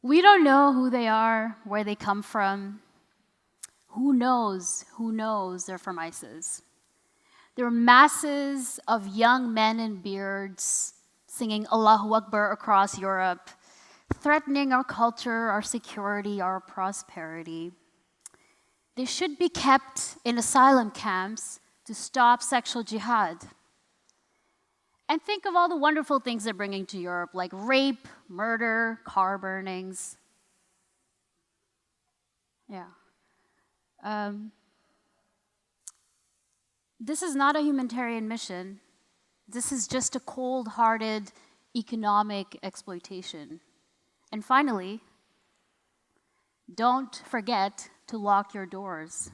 We don't know who they are, where they come from. Who knows they're from ISIS? There are masses of young men in beards singing Allahu Akbar across Europe, threatening our culture, our security, our prosperity. They should be kept in asylum camps to stop sexual jihad. And think of all the wonderful things they're bringing to Europe, like rape, murder, car burnings. Yeah. This is not a humanitarian mission. This is just a cold-hearted economic exploitation. And finally, don't forget to lock your doors.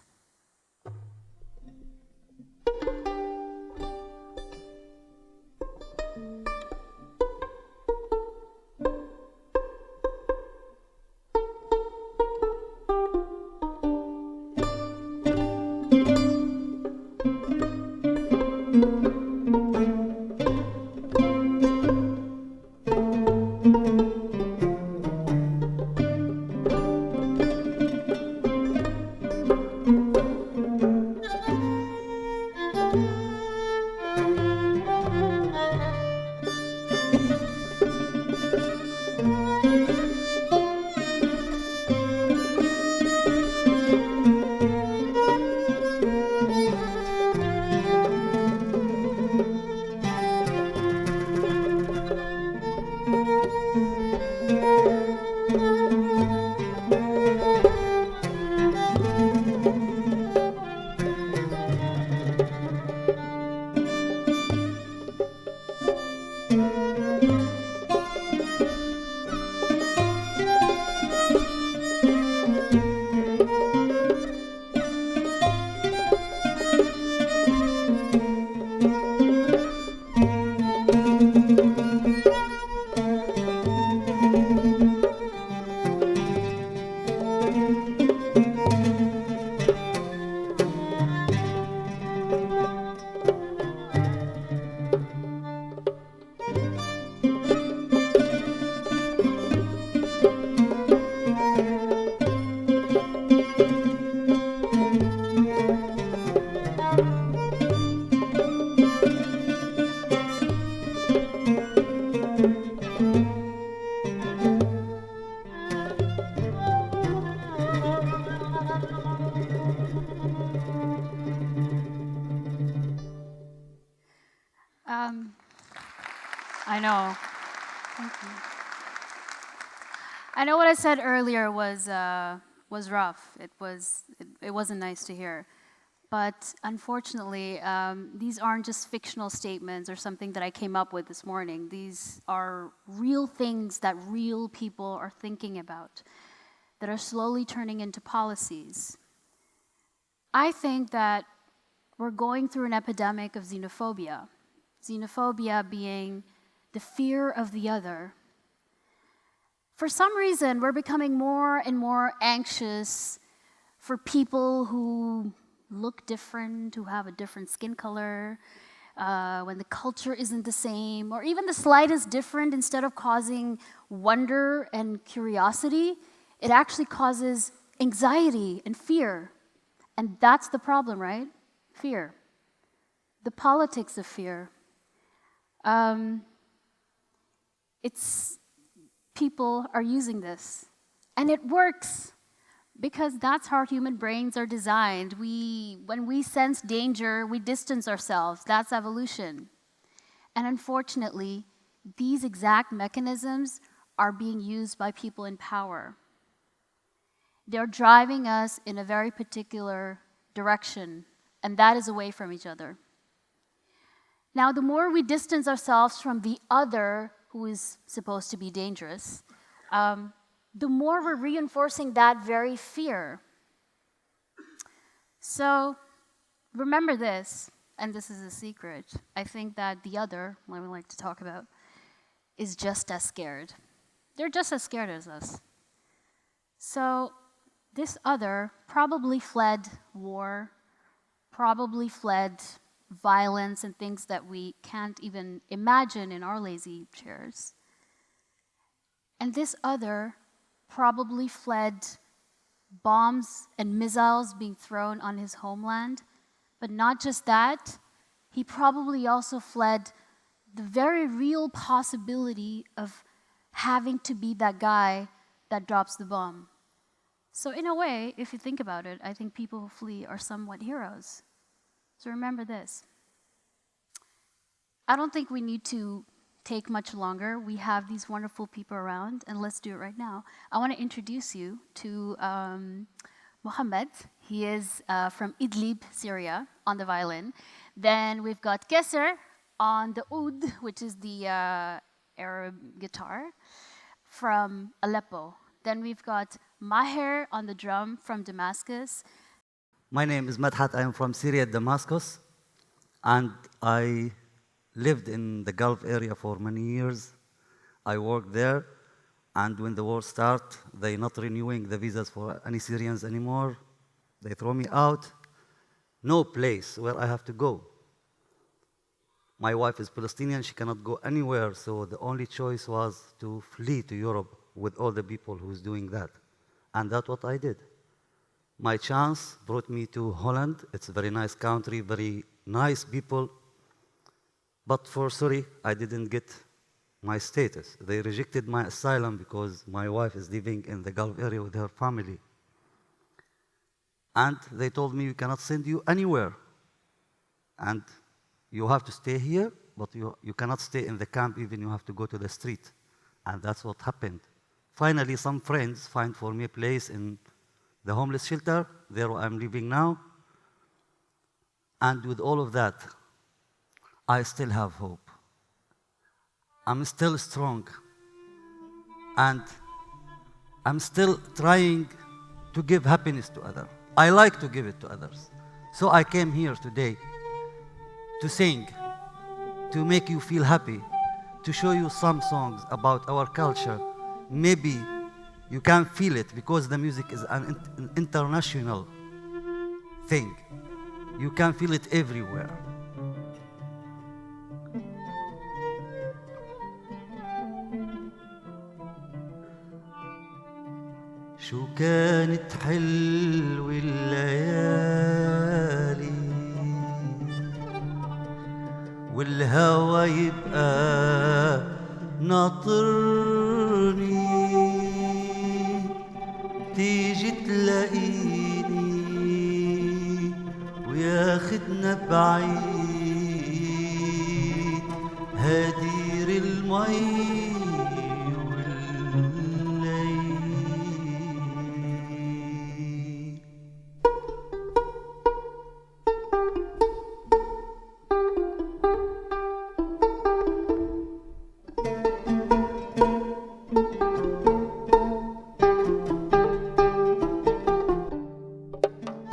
I know. Thank you. I know what I said earlier was rough. It wasn't nice to hear. But unfortunately, these aren't just fictional statements or something that I came up with this morning. These are real things that real people are thinking about, that are slowly turning into policies. I think that we're going through an epidemic of xenophobia. Xenophobia being the fear of the other. For some reason, we're becoming more and more anxious for people who look different, who have a different skin color, when the culture isn't the same, or even the slightest different, instead of causing wonder and curiosity, it actually causes anxiety and fear. And that's the problem, right? Fear. The politics of fear. People are using this, and it works. Because that's how human brains are designed. When we sense danger, we distance ourselves. That's evolution. And unfortunately, these exact mechanisms are being used by people in power. They're driving us in a very particular direction, and that is away from each other. Now, the more we distance ourselves from the other who is supposed to be dangerous, the more we're reinforcing that very fear. So remember this, and this is a secret. I think that the other, what I would like to talk about, is just as scared. They're just as scared as us. So this other probably fled war, probably fled violence and things that we can't even imagine in our lazy chairs. And this other probably fled bombs and missiles being thrown on his homeland. But not just that, he probably also fled the very real possibility of having to be that guy that drops the bomb. So in a way, if you think about it, I think people who flee are somewhat heroes. So remember this. I don't think we need to take much longer. We have these wonderful people around, and let's do it right now. I want to introduce you to Mohammed. He is from Idlib, Syria, on the violin. Then we've got Keser on the oud, which is the Arab guitar, from Aleppo. Then we've got Maher on the drum from Damascus. My name is Madhat. I am from Syria, Damascus, and I lived in the Gulf area for many years. I worked there, and when the war started, they're not renewing the visas for any Syrians anymore. They throw me out. No place where I have to go. My wife is Palestinian. She cannot go anywhere, so the only choice was to flee to Europe with all the people who's doing that. And that's what I did. My chance brought me to Holland. It's a very nice country, very nice people. But sorry, I didn't get my status. They rejected my asylum because my wife is living in the Gulf area with her family. And they told me, we cannot send you anywhere. And you have to stay here, but you cannot stay in the camp, even you have to go to the street. And that's what happened. Finally, some friends find for me a place in the homeless shelter, there where I'm living now. And with all of that, I still have hope. I'm still strong. And I'm still trying to give happiness to others. I like to give it to others. So I came here today to sing, to make you feel happy, to show you some songs about our culture. Maybe you can feel it because the music is an international thing. You can feel it everywhere. شو كانت حلوة الليالي والهوى يبقى ناطرني تيجي تلاقيني وياخدنا بعيد هدير المي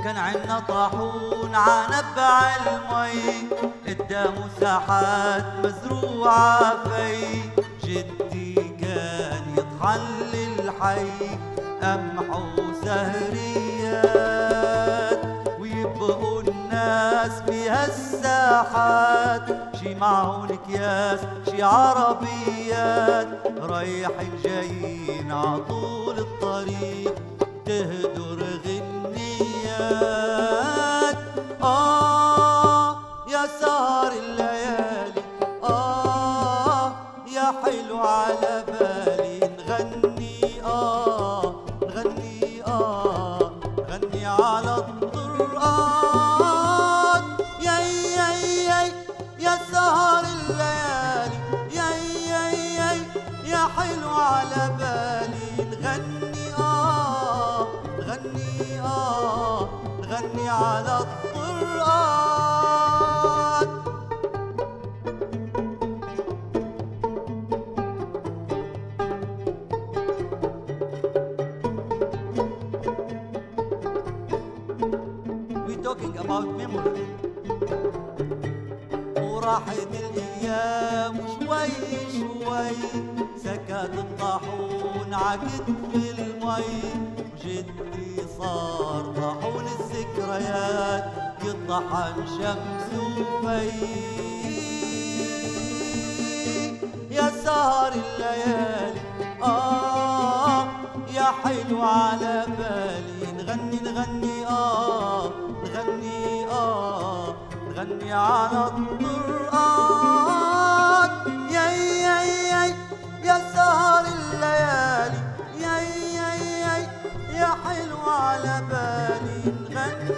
كان عنا طاحون عنبع المي قدامه ساحات مزروعة في جدي كان يطحن للحي قمح وسهريات ويبقوا الناس بهالساحات شي معهن اكياس شي عربيات رايحين جايين عطول الطريق تهدر يا سهر الليالي يا حلو على بالي نغني نغني نغني على الطرقات يا سهر الليالي يا حلو على بالي نغني نغني نغني على الطرقات. We're talking about memory. وراحت الأيام شوي شوي سكت الطاحون عكتف المي وجدي صار طاحون الذكريات يطحن شمس وفي يا سهر الليالي يا حلو على بالي نغني نغني نغني نغني على القرآن يا سهر الليالي يا حلو على بالي نغني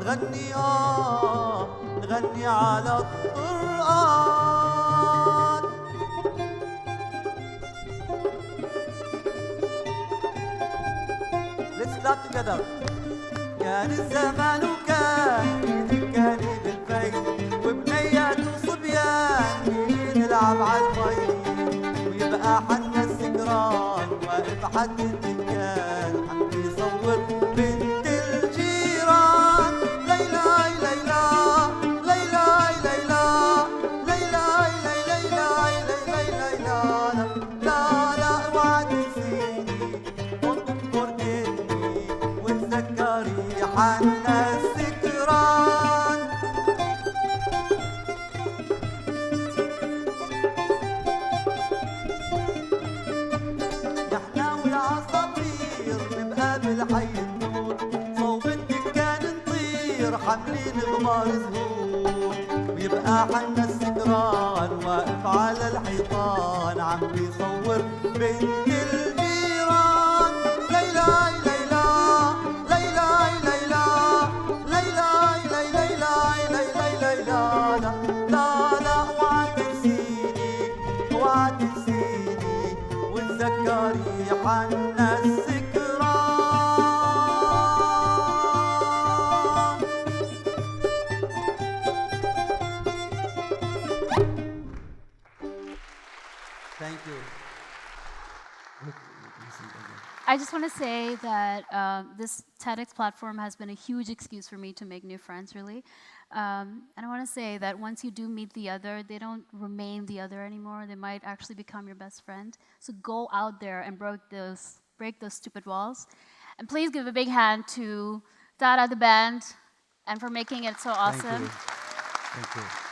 نغني نغني على القرآن. Let's clap together. كان الزمان وكان دكاني بالبيت وبنيات وصبيان نلعب عالمي ويبقى حنا السكران واقف حد الدكان عم بيصور بنت الجيران. ليلى ليلى ليلى ليلى ليلى ليلى ليلى ليلى لا اوعى تنسيني واذكر اني وتذكري حنا السكران. نحنا والعصافير نبقى بالحي النور صوب الدكان نطير حاملين غمار زهور ويبقى حنا السكران واقف على الحيطان عم بيصور بنت الجيران. ليلى ليلى ليلى ليلى ليلى ليلى ليلى ليلى لا اوعى تنسيني اوعى تنسيني وتذكري حنا السكران. Thank you. I just want to say that this TEDx platform has been a huge excuse for me to make new friends, really. And I want to say that once you do meet the other, they don't remain the other anymore. They might actually become your best friend. So go out there and break those stupid walls. And please give a big hand to Tara, the band, and for making it so awesome. Thank you.